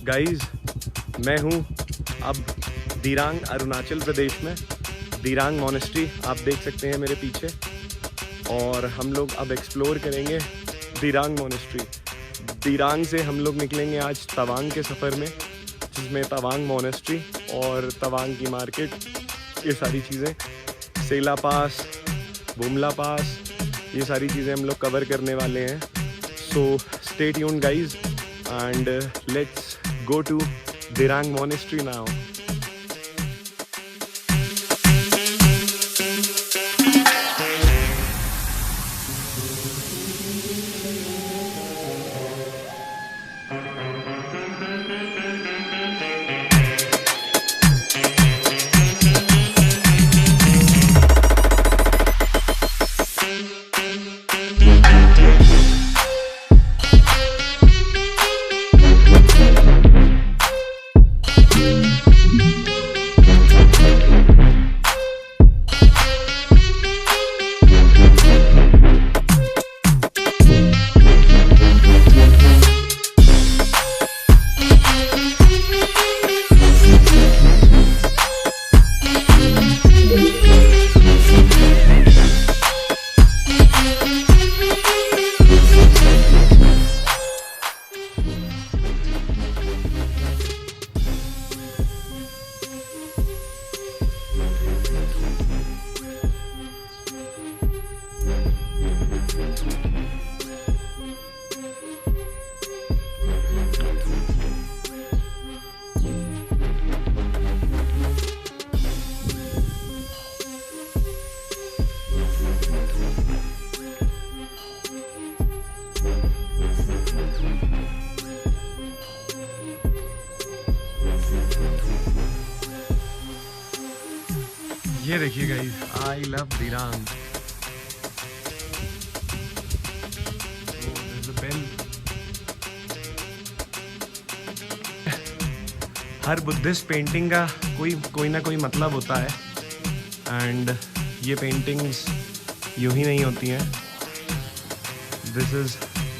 Guys, मैं हूँ अब दिरांग अरुणाचल प्रदेश में। दिरांग मोनेस्ट्री आप देख सकते हैं मेरे पीछे, और हम लोग अब एक्सप्लोर करेंगे दिरांग मोनेस्ट्री। दिरांग से हम लोग निकलेंगे आज तवांग के सफ़र में, जिसमें तवांग मोनेस्ट्री और तवांग की मार्केट, ये सारी चीज़ें, सेला पास, बुमला पास, ये सारी चीज़ें हम लोग कवर करने वाले हैं। So stay tuned guys and let's go to Dirang Monastery now. ये देखिए guys, I love Dirang. Her Buddhist painting का कोई ना कोई मतलब होता है, एंड ये पेंटिंग्स यूं ही नहीं होती हैं। दिस इज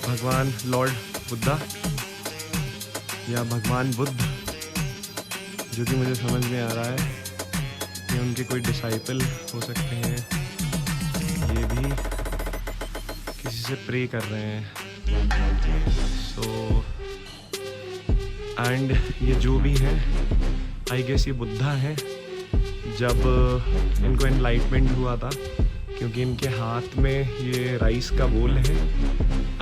भगवान लॉर्ड बुद्धा या भगवान बुद्ध, जो कि मुझे समझ में आ रहा है कि उनके कोई डिसाइपल हो सकते हैं। ये भी किसी से प्रे कर रहे हैं। सो एंड ये जो भी है, आई गेस ये बुद्धा है जब इनको एनलाइटमेंट हुआ था, क्योंकि इनके हाथ में ये राइस का बोल है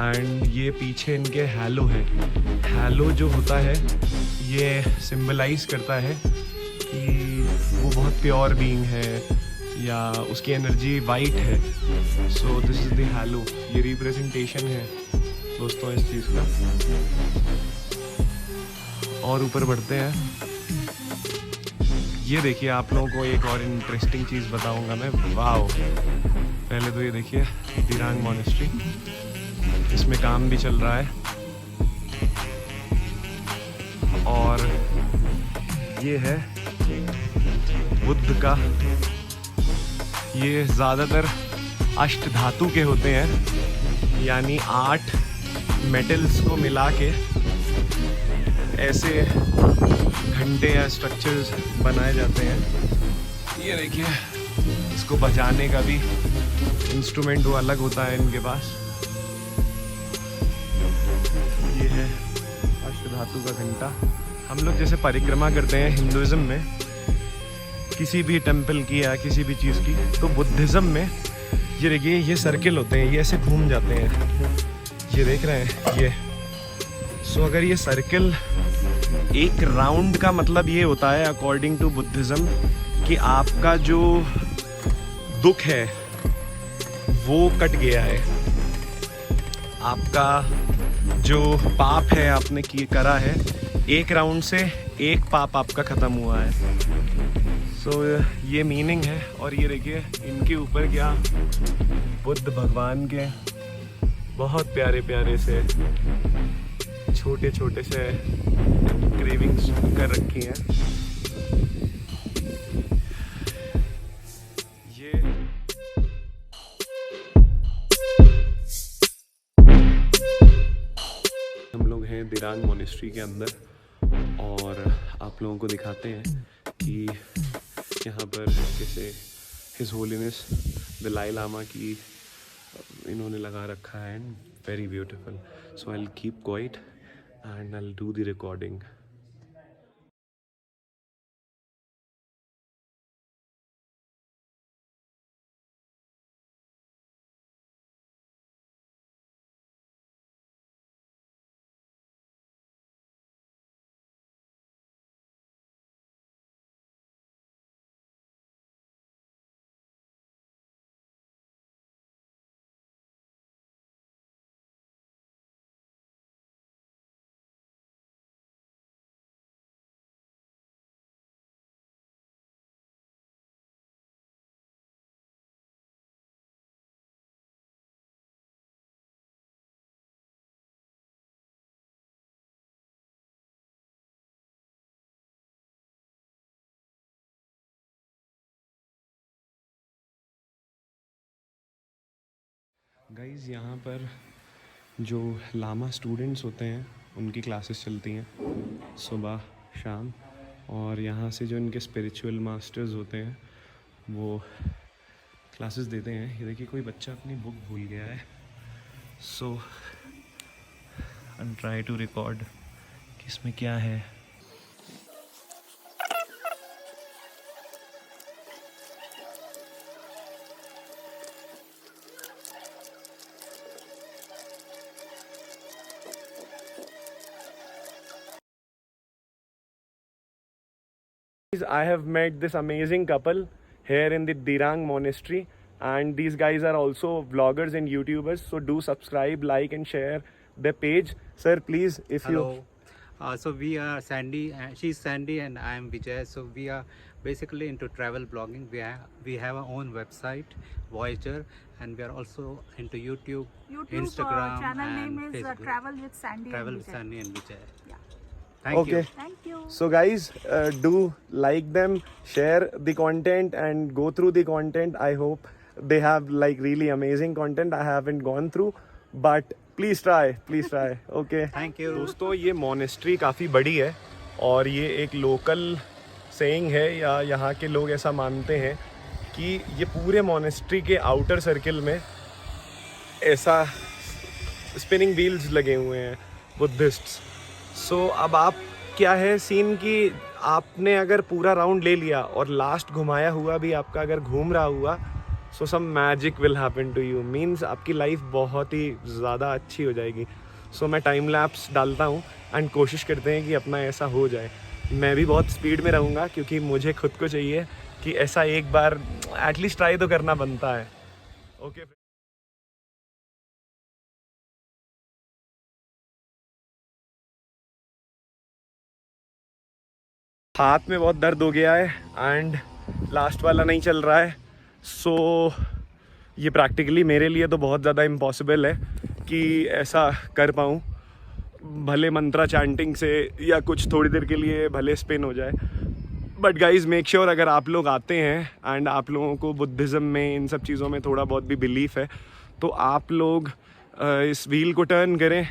एंड ये पीछे इनके हैलो है। हैलो जो होता है ये सिंबलाइज करता है कि वो बहुत प्योर बीइंग है या उसकी एनर्जी वाइट है। So this is the hello, ये रिप्रेजेंटेशन है दोस्तों इस चीज़ का। और ऊपर बढ़ते हैं। ये देखिए, आप लोगों को एक और इंटरेस्टिंग चीज़ बताऊंगा मैं। वाओ, पहले तो ये देखिए दिरांग मोनेस्ट्री, इसमें काम भी चल रहा है। और ये है बुद्ध का, ये ज़्यादातर अष्ट धातु के होते हैं, यानी 8 मेटल्स को मिला के ऐसे घंटे या स्ट्रक्चर्स बनाए जाते हैं। ये देखिए, इसको बजाने का भी इंस्ट्रूमेंट वो अलग होता है इनके पास। ये है अष्ट धातु का घंटा। हम लोग जैसे परिक्रमा करते हैं हिंदुज़म में किसी भी टेम्पल की या किसी भी चीज़ की, तो बुद्धिज़्म में ये देखिए, ये सर्किल होते हैं, ये ऐसे घूम जाते हैं। ये देख रहे हैं ये। सो अगर ये सर्किल एक राउंड का मतलब ये होता है अकॉर्डिंग टू बुद्धिज़्म कि आपका जो दुख है वो कट गया है, आपका जो पाप है आपने करा है, एक राउंड से एक पाप आपका ख़त्म हुआ है। सो ये मीनिंग है। और ये देखिए इनके ऊपर क्या बुद्ध भगवान के बहुत प्यारे प्यारे से छोटे छोटे से क्रेविंग्स कर रखी हैं। ये हम लोग हैं दिरांग मोनेस्ट्री के अंदर, और आप लोगों को दिखाते हैं कि यहाँ पर कैसे हिज होलीनेस दलाई लामा की इन्होंने लगा रखा है and very beautiful. So I will keep quiet and I will do the recording. Guys यहाँ पर जो लामा स्टूडेंट्स होते हैं उनकी क्लासेस चलती हैं सुबह शाम, और यहाँ से जो इनके स्पिरिचुअल मास्टर्स होते हैं वो क्लासेस देते हैं. ये देखिए कोई बच्चा अपनी बुक भूल गया है. सो आई ट्राई टू रिकॉर्ड कि इसमें क्या है. I have met this amazing couple here in the Dirang Monastery, and these guys are also vloggers and YouTubers. So do subscribe, like, and share their page. Sir, please, if Hello. you. So we are Sandy. She's Sandy, and I am Vijay. So we are basically into travel blogging. We have our own website, Voyager, and we are also into YouTube, Instagram, channel and name is Facebook. Travel with Sandy. Travel and with Vijay. Sandy and Vijay. Yeah. Thank Okay. you. Thank you. So guys, do like them, share the content, and go through the content. I hope they have like really amazing content. I haven't gone through, but please try. Okay. Thank you. दोस्तों ये monastery काफ़ी बड़ी है और ये एक local saying है, या यहाँ के लोग ऐसा मानते हैं कि ये पूरे मोनेस्ट्री के आउटर सर्किल में ऐसा स्पिनिंग व्हील्स लगे हुए हैं बुद्धिस्ट्स. सो अब आप क्या है सीन कि आपने अगर पूरा राउंड ले लिया और लास्ट घुमाया हुआ भी आपका अगर घूम रहा हुआ, so some magic will happen to you. Means आपकी लाइफ बहुत ही ज़्यादा अच्छी हो जाएगी. सो मैं टाइम लैप्स डालता हूँ एंड कोशिश करते हैं कि अपना ऐसा हो जाए. मैं भी बहुत स्पीड में रहूँगा क्योंकि मुझे खुद को चाहिए कि ऐसा एक बार एटलीस्ट ट्राई तो करना बनता है. ओके हाथ में बहुत दर्द हो गया है एंड लास्ट वाला नहीं चल रहा है. सो ये प्रैक्टिकली मेरे लिए तो बहुत ज़्यादा इम्पॉसिबल है कि ऐसा कर पाऊँ. भले मंत्रा चैंटिंग से या कुछ थोड़ी देर के लिए भले स्पिन हो जाए, बट गाइज मेक श्योर अगर आप लोग आते हैं एंड आप लोगों को बुद्धिज़्म में इन सब चीज़ों में थोड़ा बहुत भी बिलीफ है तो आप लोग इस व्हील को टर्न करें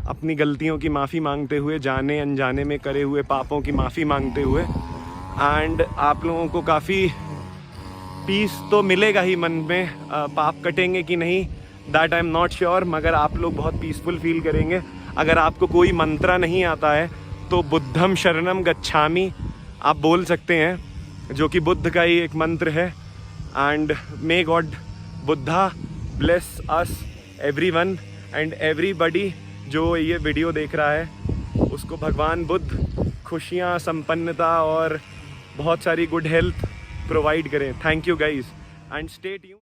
अपनी गलतियों की माफ़ी मांगते हुए, जाने अनजाने में करे हुए पापों की माफ़ी मांगते हुए. एंड आप लोगों को काफ़ी पीस तो मिलेगा ही मन में. पाप कटेंगे कि नहीं that I am not sure, मगर आप लोग बहुत पीसफुल फील करेंगे. अगर आपको कोई मंत्र नहीं आता है तो बुद्धम शरणम गच्छामि आप बोल सकते हैं, जो कि बुद्ध का ही एक मंत्र है. And may God Buddha bless us everyone and everybody. जो ये वीडियो देख रहा है उसको भगवान बुद्ध खुशियाँ, संपन्नता और बहुत सारी गुड हेल्थ प्रोवाइड करें. Thank you guys and stay tuned.